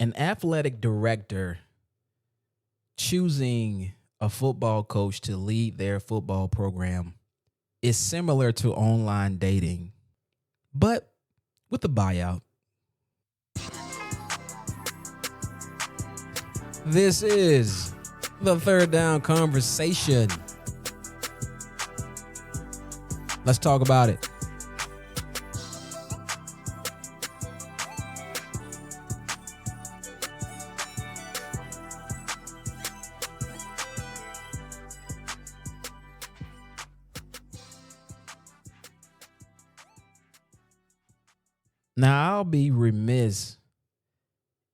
An athletic director choosing a football coach to lead their football program is similar to online dating, but with a buyout. This is the Third Down Conversation. Let's talk about it. Now, I'll be remiss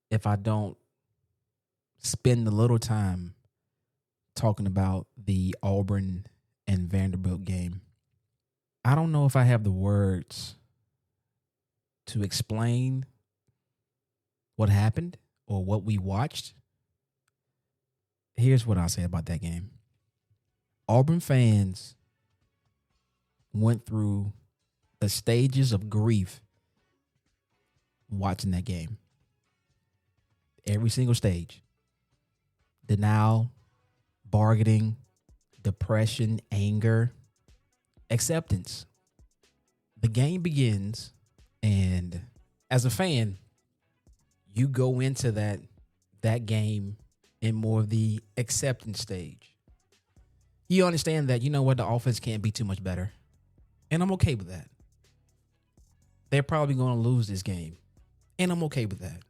if I don't spend a little time talking about the Auburn and Vanderbilt game. I don't know if I have the words to explain what happened or what we watched. Here's what I'll say about that game. Auburn fans went through the stages of grief watching that game. Every single stage. Denial, bargaining, depression, anger, acceptance. The game begins, and as a fan, you go into that game in more of the acceptance stage. You understand that, you know what, the offense can't be too much better. And I'm okay with that. They're probably going to lose this game. And I'm okay with that.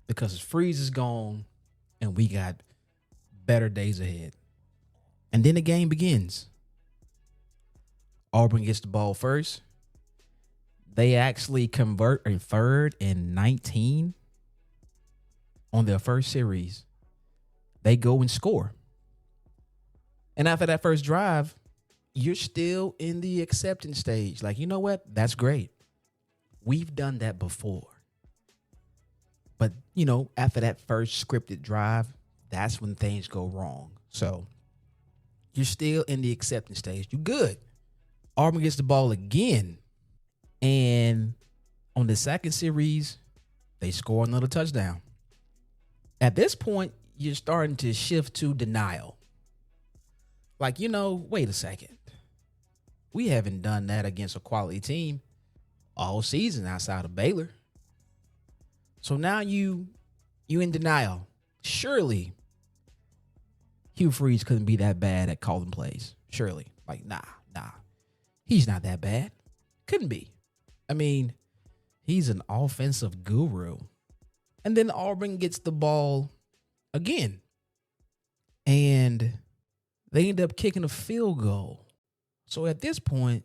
Because Freeze is gone and we got better days ahead. And then the game begins. Auburn gets the ball first. They actually convert a 3rd and 19 on their first series. They go and score. And after that first drive, you're still in the acceptance stage. Like, you know what? That's great. We've done that before. But, you know, after that first scripted drive, that's when things go wrong. So you're still in the acceptance stage. You're good. Auburn gets the ball again. And on the second series, they score another touchdown. At this point, you're starting to shift to denial. Like, you know, wait a second. We haven't done that against a quality team all season outside of Baylor. So now you in denial. Surely Hugh Freeze couldn't be that bad at calling plays. Surely. Like, nah. He's not that bad. Couldn't be. I mean, he's an offensive guru. And then Auburn gets the ball again. And they end up kicking a field goal. So at this point,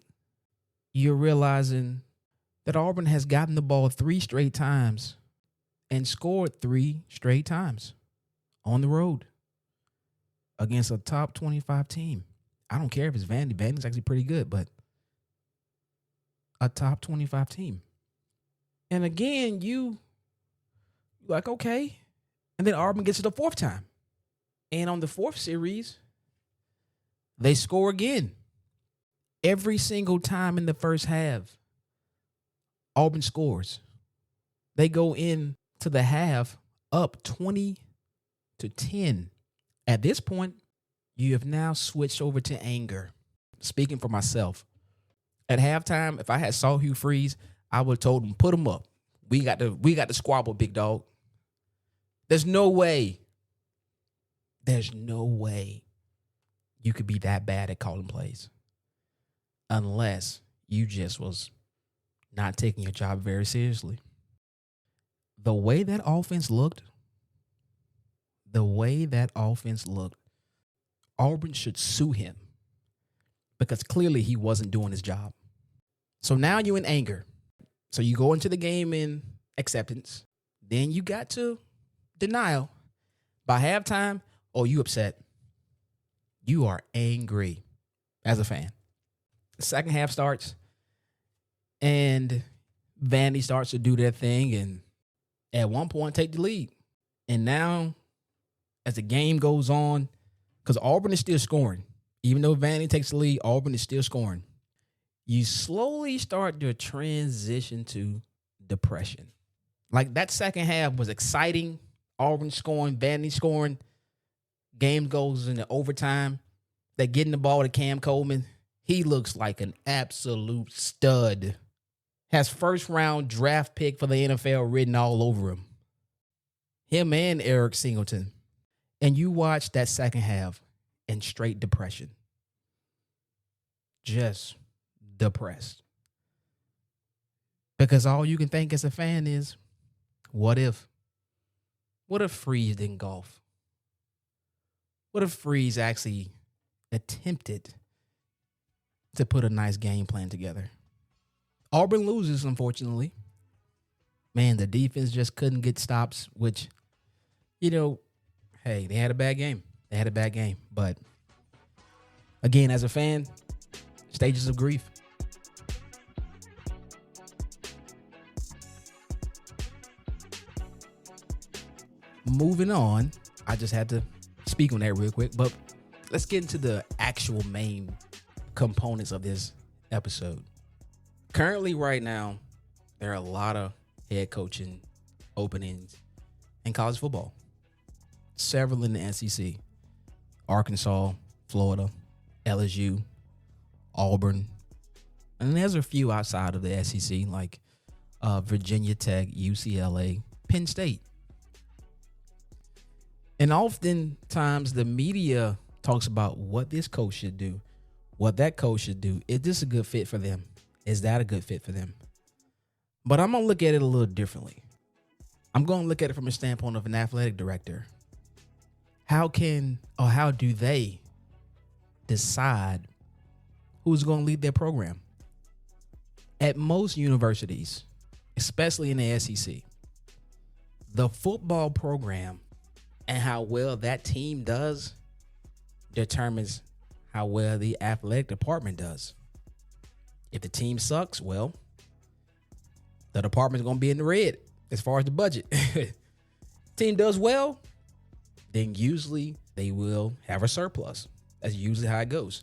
you're realizing that Auburn has gotten the ball 3 straight times and scored 3 straight times on the road against a top 25 team. I don't care if it's Vandy. Vandy's actually pretty good, but a top 25 team. And again, you like, okay. And then Auburn gets it the 4th time. And on the 4th series, they score again. Every single time in the first half, Auburn scores. They go in to the half up 20-10. At this point, you have now switched over to anger. Speaking for myself, at halftime, if I had saw Hugh Freeze, I would have told him, put him up. We got to squabble, big dog. There's no way you could be that bad at calling plays unless you just was not taking your job very seriously. The way that offense looked, Auburn should sue him because clearly he wasn't doing his job. So now you're in anger. So you go into the game in acceptance. Then you got to denial. By halftime, you upset. You are angry as a fan. The second half starts, and Vandy starts to do their thing, and at one point take the lead. And now, as the game goes on, because Auburn is still scoring, even though Vandy takes the lead, Auburn is still scoring. You slowly start to transition to depression. Like that second half was exciting. Auburn scoring, Vandy scoring. Game goes into overtime. They're getting the ball to Cam Coleman. He looks like an absolute stud. Has first round draft pick for the NFL written all over him. Him and Eric Singleton. And you watch that second half in straight depression. Just depressed. Because all you can think as a fan is, what if? What if Freeze didn't golf? What if Freeze actually attempted to put a nice game plan together? Auburn loses, unfortunately. Man, the defense just couldn't get stops, which, hey, they had a bad game. But again, as a fan, stages of grief. Moving on, I just had to speak on that real quick, but let's get into the actual main components of this episode. Currently, right now, there are a lot of head coaching openings in college football. Several in the SEC. Arkansas, Florida, LSU, Auburn. And there's a few outside of the SEC, like Virginia Tech, UCLA, Penn State. And oftentimes the media talks about what this coach should do, what that coach should do. Is this a good fit for them? Is that a good fit for them? But I'm going to look at it a little differently. I'm going to look at it from a standpoint of an athletic director. How do they decide who's going to lead their program? At most universities, especially in the SEC, the football program and how well that team does determines how well the athletic department does. If the team sucks, well, the department's going to be in the red as far as the budget. Team does well, then usually they will have a surplus. That's usually how it goes.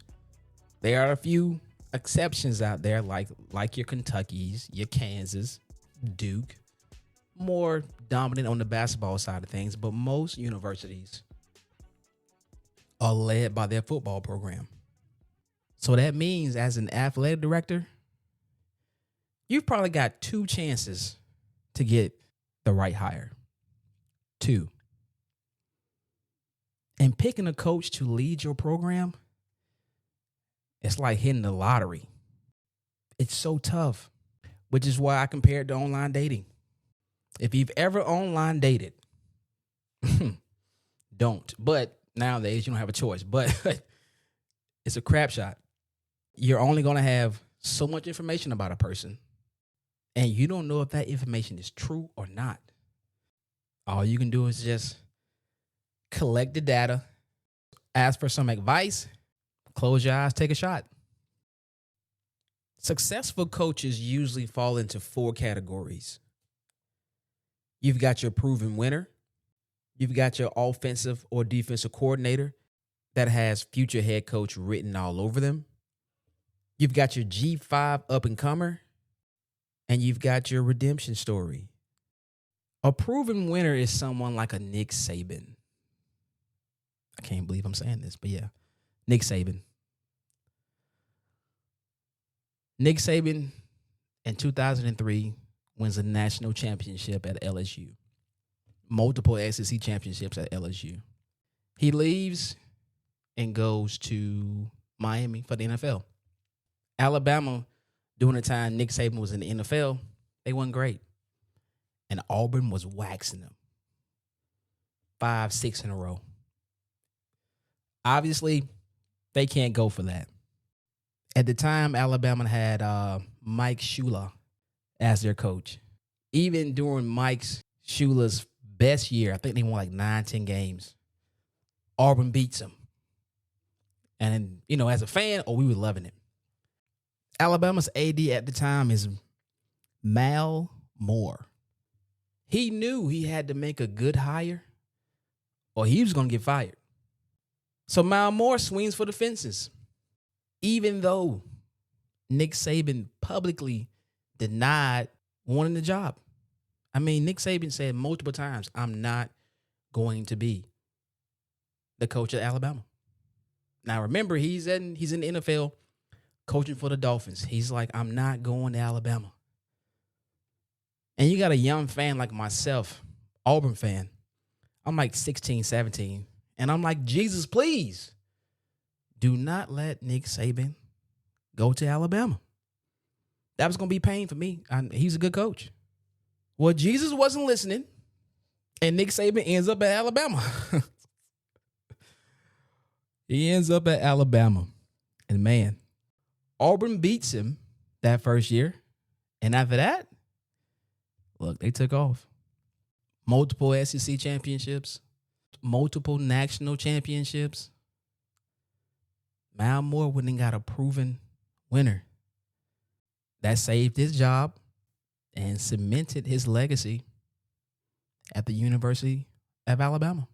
There are a few exceptions out there, like your Kentuckys, your Kansas, Duke, more dominant on the basketball side of things, but most universities are led by their football program. So that means as an athletic director, you've probably got 2 chances to get the right hire. 2. And picking a coach to lead your program, it's like hitting the lottery. It's so tough, which is why I compare it to online dating. If you've ever online dated, don't. But nowadays, you don't have a choice. But it's a crap shot. You're only going to have so much information about a person, and you don't know if that information is true or not. All you can do is just collect the data, ask for some advice, close your eyes, take a shot. Successful coaches usually fall into 4 categories. You've got your proven winner. You've got your offensive or defensive coordinator that has future head coach written all over them. You've got your G5 up-and-comer. And you've got your redemption story. A proven winner is someone like a Nick Saban. I can't believe I'm saying this, but yeah, Nick Saban. Nick Saban in 2003 wins a national championship at LSU. Multiple SEC championships at LSU. He leaves and goes to Miami for the NFL. Alabama, during the time Nick Saban was in the NFL, they weren't great. And Auburn was waxing them. 5, 6 in a row. Obviously, they can't go for that. At the time, Alabama had Mike Shula as their coach. Even during Mike Shula's best year, I think they won like 9, 10 games. Auburn beats them. And, as a fan, we were loving it. Alabama's AD at the time is Mal Moore. He knew he had to make a good hire or he was going to get fired. So Mal Moore swings for the fences. Even though Nick Saban publicly denied wanting the job. I mean, Nick Saban said multiple times, I'm not going to be the coach at Alabama. Now remember, he's in the NFL coaching for the Dolphins. He's like, I'm not going to Alabama. And you got a young fan like myself, Auburn fan. I'm like 16, 17. And I'm like, Jesus, please do not let Nick Saban go to Alabama. That was going to be pain for me. He's a good coach. Well, Jesus wasn't listening. And Nick Saban ends up at Alabama. He ends up at Alabama. And man, Auburn beats him that first year. And after that, look, they took off. Multiple SEC championships, multiple national championships. Mal Moore went and got a proven winner. That saved his job and cemented his legacy at the University of Alabama.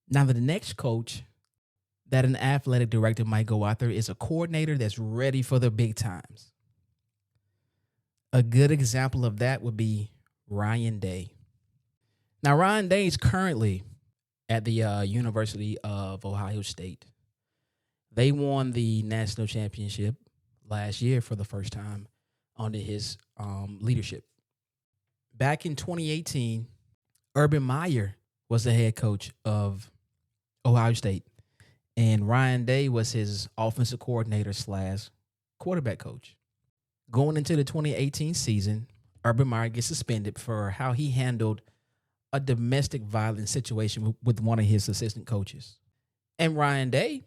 Now, the next coach that an athletic director might go out there is a coordinator that's ready for the big times. A good example of that would be Ryan Day. Now, Ryan Day is currently at the University of Ohio State. They won the national championship last year for the first time under his leadership. Back in 2018, Urban Meyer was the head coach of Ohio State, and Ryan Day was his offensive coordinator / quarterback coach. Going into the 2018 season, Urban Meyer gets suspended for how he handled a domestic violence situation with one of his assistant coaches. And Ryan Day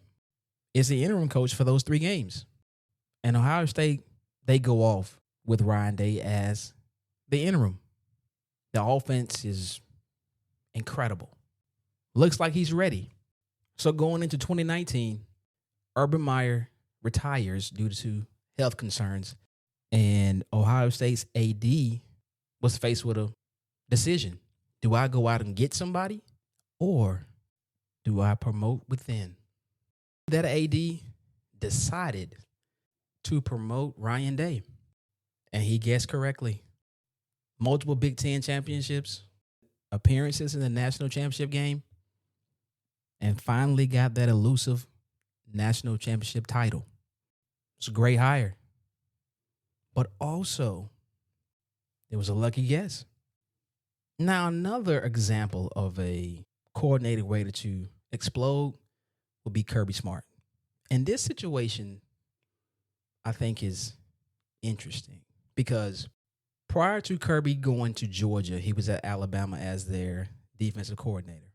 is the interim coach for those 3 games. And Ohio State, they go off with Ryan Day as the interim. The offense is incredible. Looks like he's ready. So going into 2019, Urban Meyer retires due to health concerns. And Ohio State's AD was faced with a decision. Do I go out and get somebody, or do I promote within? That AD decided to promote Ryan Day, and he guessed correctly. Multiple Big Ten championships, appearances in the national championship game, and finally got that elusive national championship title. It's a great hire. But also, it was a lucky guess. Now, another example of a coordinated way to explode would be Kirby Smart. And this situation, I think, is interesting because prior to Kirby going to Georgia, he was at Alabama as their defensive coordinator.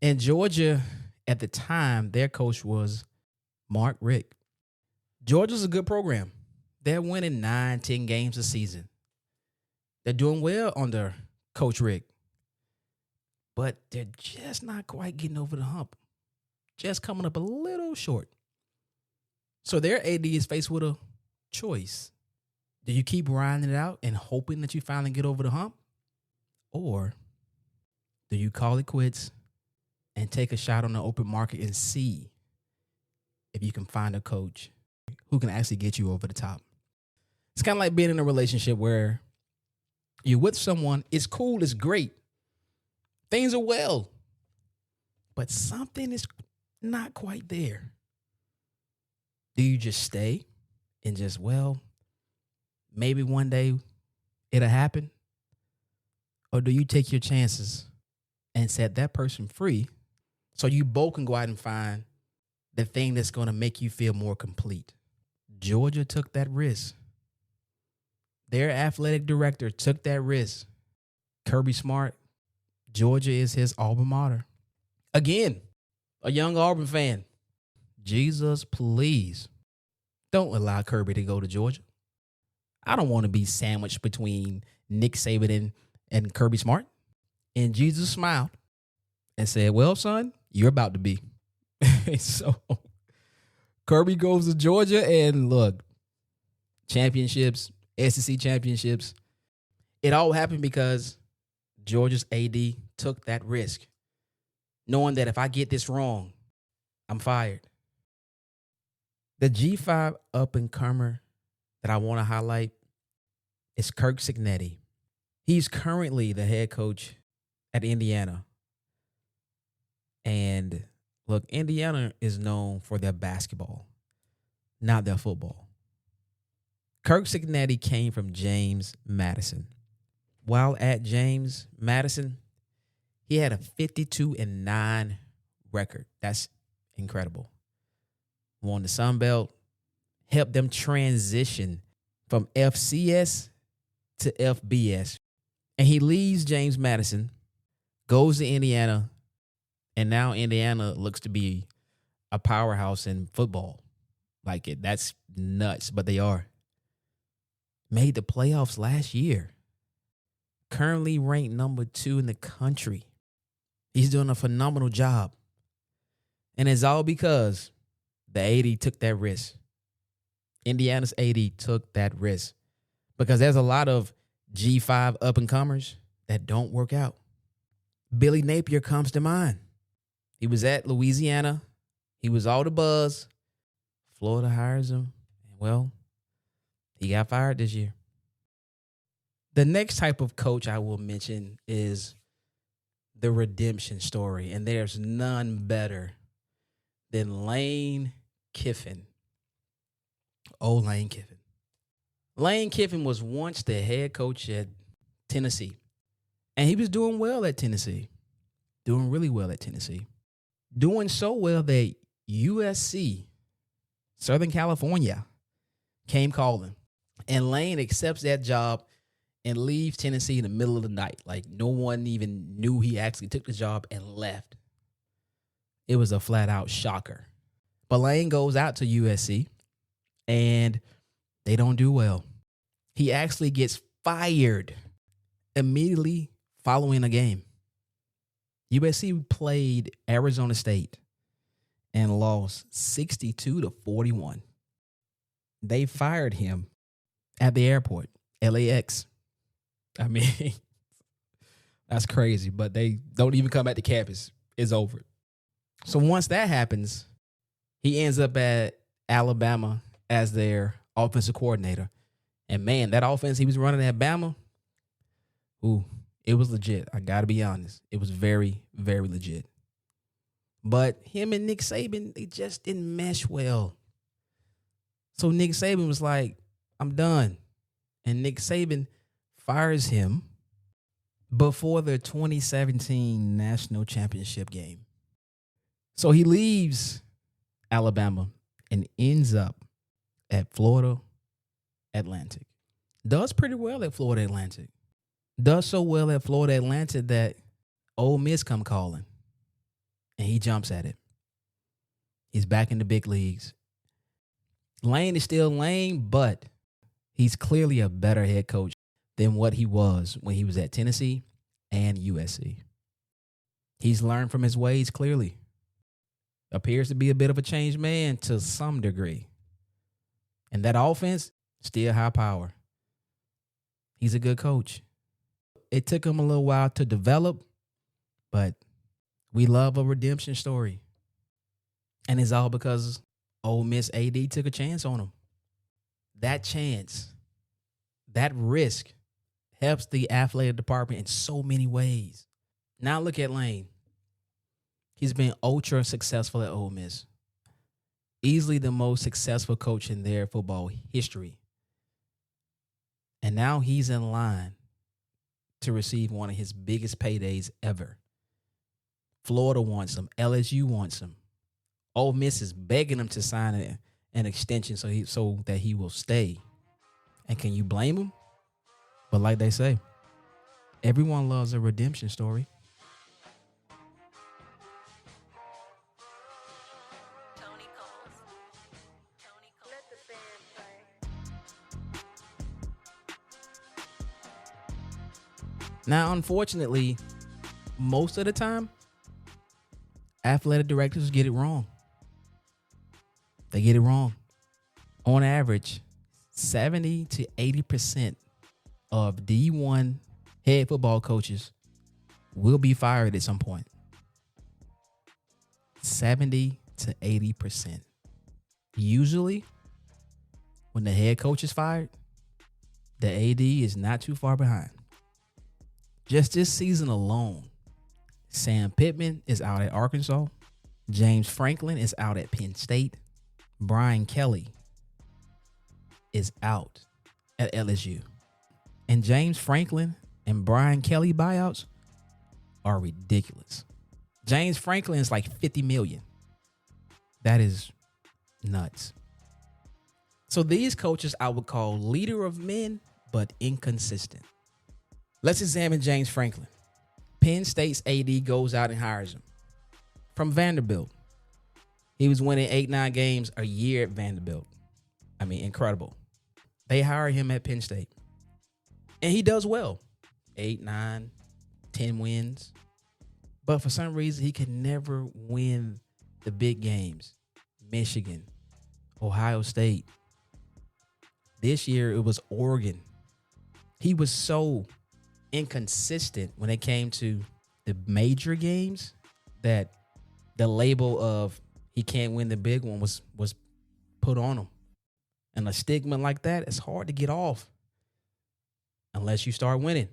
And Georgia, at the time, their coach was Mark Richt. Georgia's a good program. They're winning 9, 10 games a season. They're doing well under Coach Richt. But they're just not quite getting over the hump. Just coming up a little short. So their AD is faced with a choice. Do you keep grinding it out and hoping that you finally get over the hump? Or do you call it quits and take a shot on the open market and see if you can find a coach who can actually get you over the top? It's kind of like being in a relationship where you're with someone, it's cool, it's great. Things are well. But something is not quite there. Do you just stay and just, well, maybe one day it'll happen? Or do you take your chances and set that person free so you both can go out and find the thing that's going to make you feel more complete? Georgia took that risk. Their athletic director took that risk. Kirby Smart, Georgia is his alma mater. Again, a young Auburn fan. Jesus, please don't allow Kirby to go to Georgia. I don't want to be sandwiched between Nick Saban and Kirby Smart. And Jesus smiled and said, well, son, you're about to be. So Kirby goes to Georgia and look, championships, SEC championships. It all happened because Georgia's AD took that risk, knowing that if I get this wrong, I'm fired. The G5 up-and-comer that I want to highlight is Kirk Cignetti. He's currently the head coach at Indiana. And look, Indiana is known for their basketball, not their football. Kirk Cignetti came from James Madison. While at James Madison, he had a 52-9 record. That's incredible. Won the Sun Belt, helped them transition from FCS to FBS. And he leaves James Madison, goes to Indiana, and now Indiana looks to be a powerhouse in football. Like it, that's nuts, but they are. Made the playoffs last year. Currently ranked number 2 in the country. He's doing a phenomenal job. And it's all because the AD took that risk. Indiana's AD took that risk. Because there's a lot of G5 up-and-comers that don't work out. Billy Napier comes to mind. He was at Louisiana. He was all the buzz. Florida hires him. Well, he got fired this year. The next type of coach I will mention is the redemption story. And there's none better than Lane Kiffin. Oh, Lane Kiffin. Lane Kiffin was once the head coach at Tennessee. And he was doing well at Tennessee. Doing really well at Tennessee. Doing so well that USC, Southern California, came calling. And Lane accepts that job and leaves Tennessee in the middle of the night. Like no one even knew he actually took the job and left. It was a flat out shocker. But Lane goes out to USC and they don't do well. He actually gets fired immediately following a game. USC played Arizona State and lost 62-41. They fired him at the airport, LAX. I mean, that's crazy, but they don't even come at the campus. It's over. So once that happens, he ends up at Alabama as their offensive coordinator. And man, that offense he was running at Bama, it was legit. I got to be honest. It was very, very legit. But him and Nick Saban, they just didn't mesh well. So Nick Saban was like, I'm done. And Nick Saban fires him before the 2017 national championship game. So he leaves Alabama and ends up at Florida Atlantic. Does pretty well at Florida Atlantic. Does so well at Florida Atlantic that Ole Miss come calling. And he jumps at it. He's back in the big leagues. Lane is still Lane, but he's clearly a better head coach than what he was when he was at Tennessee and USC. He's learned from his ways clearly. Appears to be a bit of a changed man to some degree. And that offense, still high power. He's a good coach. It took him a little while to develop, but we love a redemption story. And it's all because Ole Miss AD took a chance on him. That chance, that risk helps the athletic department in so many ways. Now look at Lane. He's been ultra successful at Ole Miss. Easily the most successful coach in their football history. And now he's in line to receive one of his biggest paydays ever. Florida wants him. LSU wants him. Ole Miss is begging him to sign an extension so that he will stay. And can you blame him? But like they say, everyone loves a redemption story. Now, unfortunately, most of the time, athletic directors get it wrong. They get it wrong. On average, 70 to 80% of D1 head football coaches will be fired at some point. 70 to 80%. Usually, when the head coach is fired, the AD is not too far behind. Just this season alone, Sam Pittman is out at Arkansas. James Franklin is out at Penn State. Brian Kelly is out at LSU. And James Franklin and Brian Kelly buyouts are ridiculous. James Franklin is like $50 million. That is nuts. So these coaches I would call leader of men, but inconsistent. Let's examine James Franklin. Penn State's AD goes out and hires him from Vanderbilt. He was winning 8-9 games a year at Vanderbilt. I mean, incredible. They hire him at Penn State. And he does well. 8, 9, 10 wins. But for some reason, he could never win the big games. Michigan, Ohio State. This year, it was Oregon. He was so inconsistent when it came to the major games that the label of he can't win the big one was put on him. And a stigma like that, it's hard to get off unless you start winning.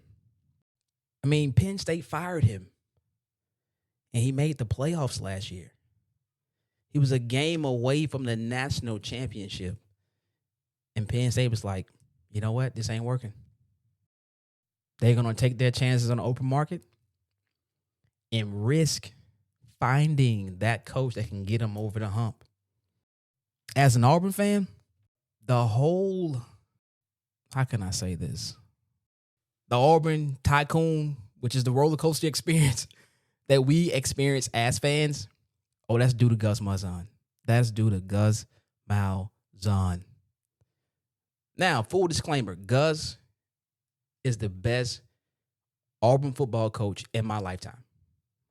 I mean, Penn State fired him, and he made the playoffs last year. He was a game away from the national championship. And Penn State was like, you know what? This ain't working. They're going to take their chances on the open market and risk finding that coach that can get them over the hump. As an Auburn fan, the whole, how can I say this? The Auburn tycoon, which is the roller coaster experience that we experience as fans, oh, that's due to Gus Malzahn. That's due to Gus Malzahn. Now, full disclaimer, Gus is the best Auburn football coach in my lifetime.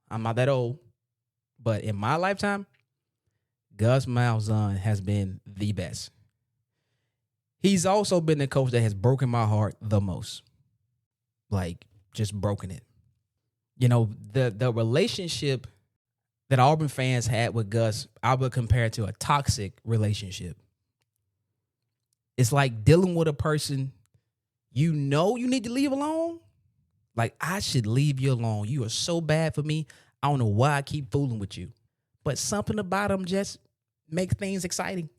I'm not that old, but in my lifetime, Gus Malzahn has been the best. He's also been the coach that has broken my heart the most. Like, just broken it. You know, the relationship that Auburn fans had with Gus, I would compare it to a toxic relationship. It's like dealing with a person you know you need to leave alone. Like, I should leave you alone. You are so bad for me. I don't know why I keep fooling with you. But something about him just makes things exciting.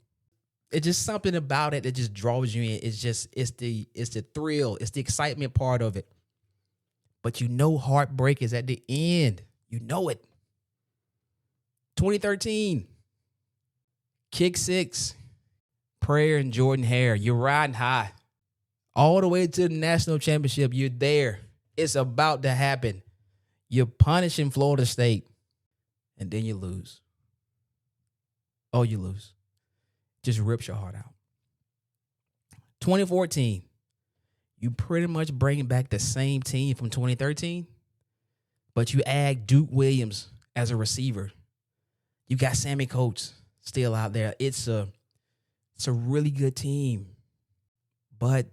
It's just something about it that just draws you in. It's the thrill. It's the excitement part of it. But you know heartbreak is at the end. You know it. 2013. Kick six. Prayer and Jordan Hare. You're riding high. All the way to the national championship. You're there. It's about to happen. You're punishing Florida State. And then you lose. Oh, you lose. Just rips your heart out. 2014. You pretty much bring back the same team from 2013. But you add Duke Williams as a receiver. You got Sammy Coates still out there. It's a really good team. But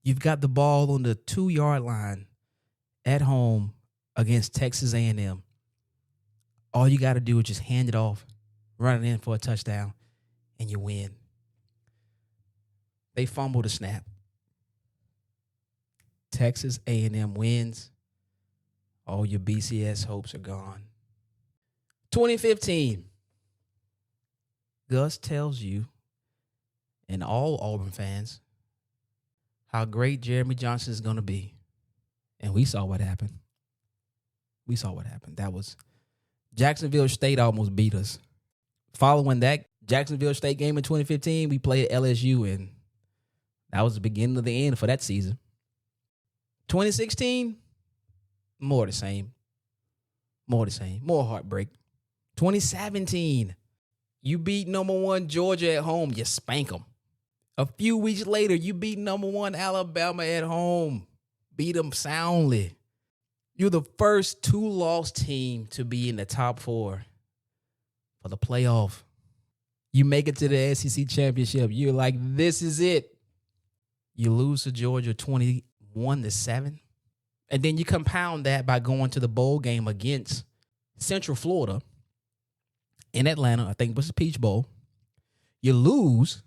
you've got the ball on the 2-yard line at home against Texas A&M. All you got to do is just hand it off, run it in for a touchdown, and you win. They fumble the snap. Texas A&M wins. All your BCS hopes are gone. 2015. Gus tells you and all Auburn fans how great Jeremy Johnson is going to be. And we saw what happened. That was Jacksonville State almost beat us. Following that Jacksonville State game in 2015, we played LSU, and that was the beginning of the end for that season. 2016, more the same. More heartbreak. 2017, you beat number 1 Georgia at home. You spank them. A few weeks later, you beat number 1 Alabama at home. Beat them soundly. You're the first 2-loss team to be in the top 4 for the playoff. You make it to the SEC championship. You're like, this is it. You lose to Georgia 21-7. And then you compound that by going to the bowl game against Central Florida in Atlanta. I think it was the Peach Bowl. You lose.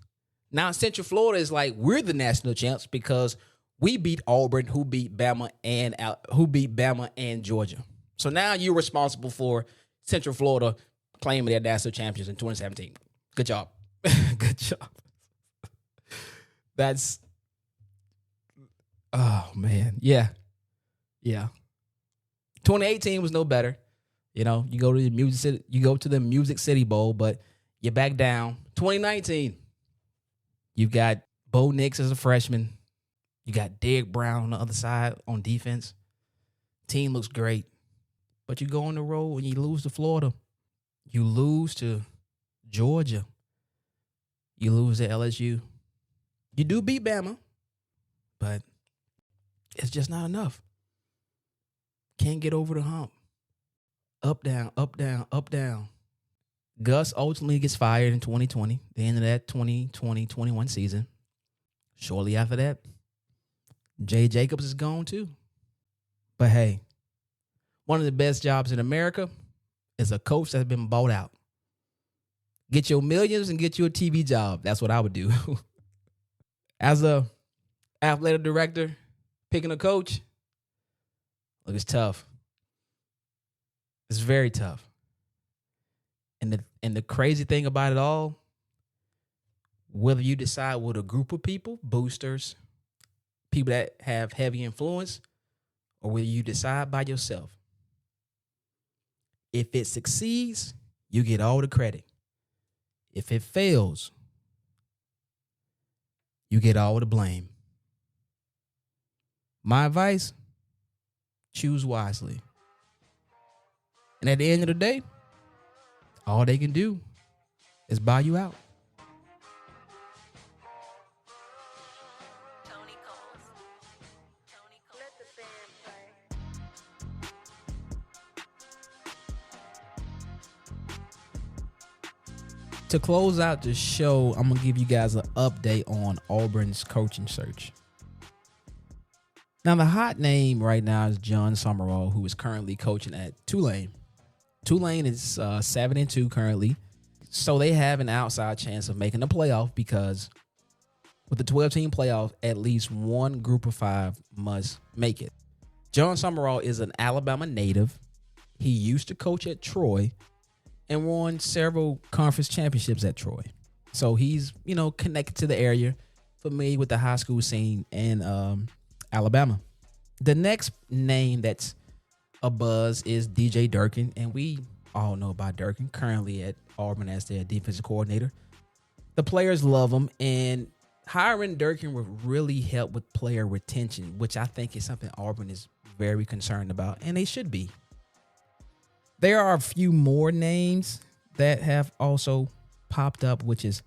Now Central Florida is like, we're the national champs because We beat Auburn, who beat Bama and Georgia. So now you're responsible for Central Florida claiming that that's their champions in 2017. Good job. Good job. That's, oh man. Yeah. 2018 was no better. You go to the Music City Bowl, but you're back down. 2019, you've got Bo Nix as a freshman. You got Derek Brown on the other side on defense. Team looks great. But you go on the road and you lose to Florida. You lose to Georgia. You lose to LSU. You do beat Bama, but it's just not enough. Can't get over the hump. Up, down, up, down, up, down. Gus ultimately gets fired in 2020, the end of that 2020-21 season. Shortly after that, Jay Jacobs is gone too. But hey, one of the best jobs in America is a coach that's been bought out. Get your millions and get you a TV job. That's what I would do. As a athletic director, picking a coach, look, it's tough. It's very tough. And the crazy thing about it all, whether you decide with a group of people, boosters, people that have heavy influence, or whether you decide by yourself, if it succeeds, you get all the credit. If it fails, you get all the blame. My advice, choose wisely. And at the end of the day, all they can do is buy you out. To close out the show, I'm going to give you guys an update on Auburn's coaching search. Now, the hot name right now is John Summerall, who is currently coaching at Tulane. Tulane is 7-2 currently, so they have an outside chance of making the playoff because with the 12-team playoff, at least one group of five must make it. John Summerall is an Alabama native. He used to coach at Troy and won several conference championships at Troy. So he's, connected to the area, familiar with the high school scene in Alabama. The next name that's a buzz is DJ Durkin, and we all know about Durkin, currently at Auburn as their defensive coordinator. The players love him, and hiring Durkin would really help with player retention, which I think is something Auburn is very concerned about, and they should be. There are a few more names that have also popped up, which is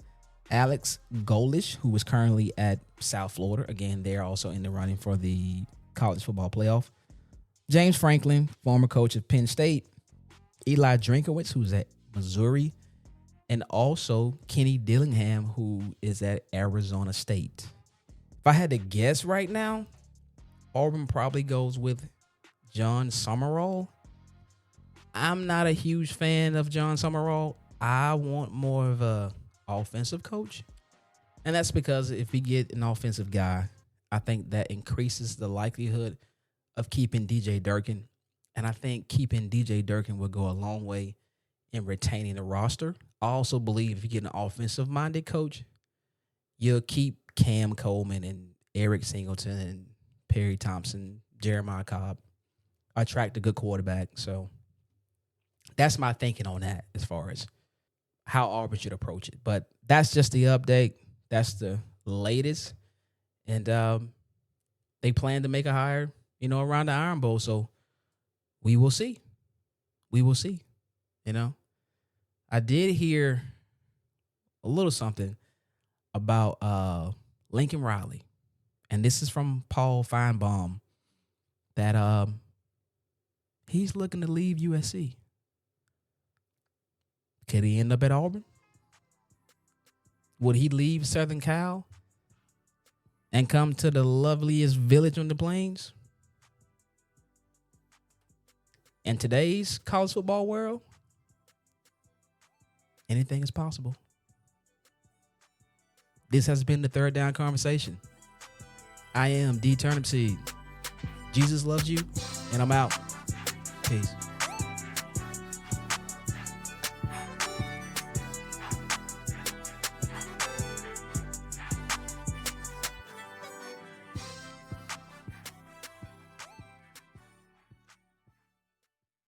Alex Golish, who is currently at South Florida. Again, they're also in the running for the college football playoff. James Franklin, former coach of Penn State. Eli Drinkowitz, who's at Missouri. And also Kenny Dillingham, who is at Arizona State. If I had to guess right now, Auburn probably goes with John Summerall. I'm not a huge fan of John Summerall. I want more of a offensive coach. And that's because if we get an offensive guy, I think that increases the likelihood of keeping DJ Durkin. And I think keeping DJ Durkin will go a long way in retaining the roster. I also believe if you get an offensive-minded coach, you'll keep Cam Coleman and Eric Singleton and Perry Thompson, Jeremiah Cobb. Attract a good quarterback. So that's my thinking on that as far as how Auburn should approach it. But that's just the update. That's the latest. And they plan to make a hire, around the Iron Bowl. So we will see. We will see. I did hear a little something about Lincoln Riley. And this is from Paul Feinbaum that he's looking to leave USC. Could he end up at Auburn? Would he leave Southern Cal and come to the loveliest village on the plains? In today's college football world, anything is possible. This has been the Third Down Conversation. I am D Turnip Seed. Jesus loves you, and I'm out. Peace.